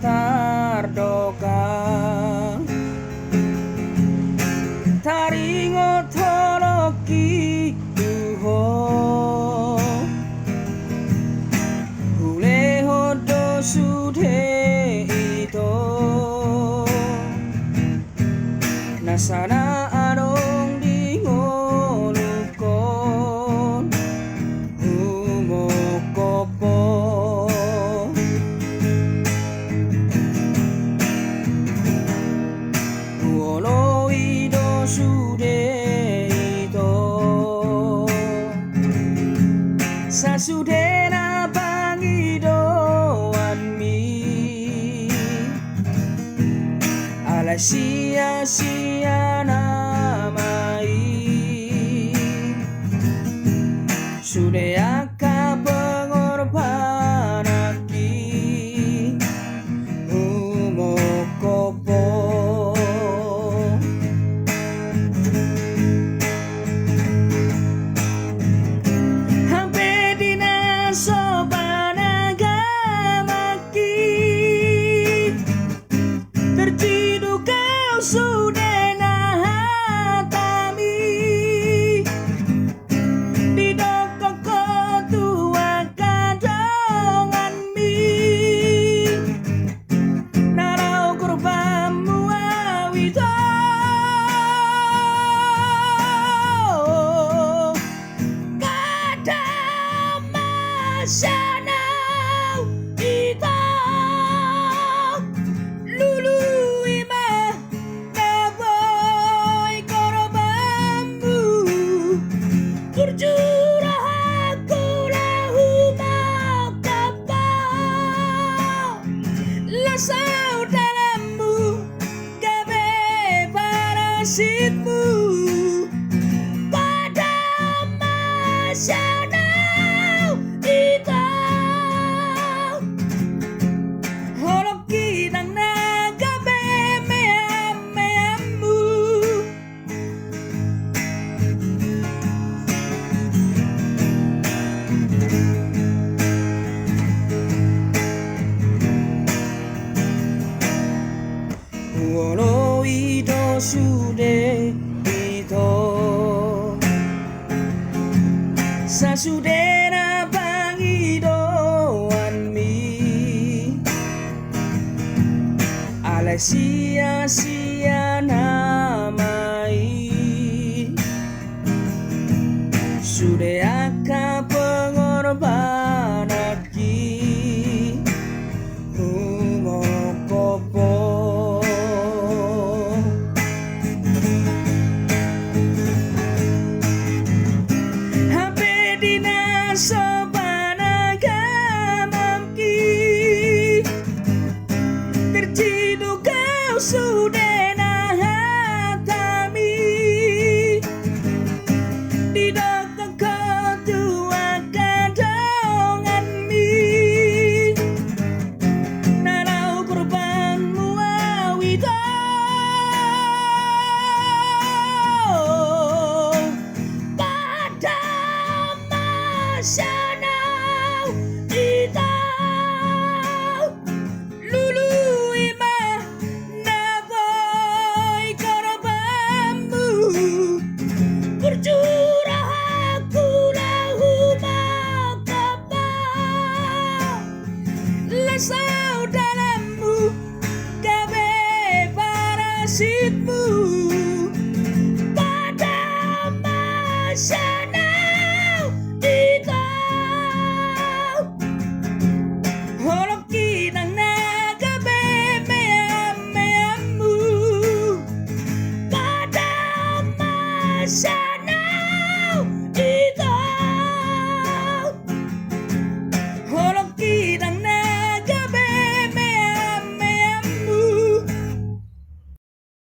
tardoka taringo toroki duho hule hodo sude ito nasana arong di ngolukon humokopo uolo ido sude ito sasudena bangido anmi ala sia-sia namai sudah aka pengorbanaki umokopo hampe dina soban agamaki terciduk kau sudah nahatami di dokok ketua kadongan mi narau kurbanmu awito kadang masanau ito lulu kurjurah aku lahu makapa lasau dalammu gabe parasitmu pada masanau ita holoki nang nagabe meam-meammu uolo ido sude ito sasudena bangido anmi ala sia-sia namai sudah aka pengorbanaki umokopo soban agamamki terciduk kau sudah nahatami di dokok ketua kadongan mi narau kurbanmu awito pada masanau ita lulu imah naboi korbanmu kurjurah aku lahu makapa lasau dalammu gabe parasitmu pada masanau ita holoki nang nagabe meam-meammu pada masa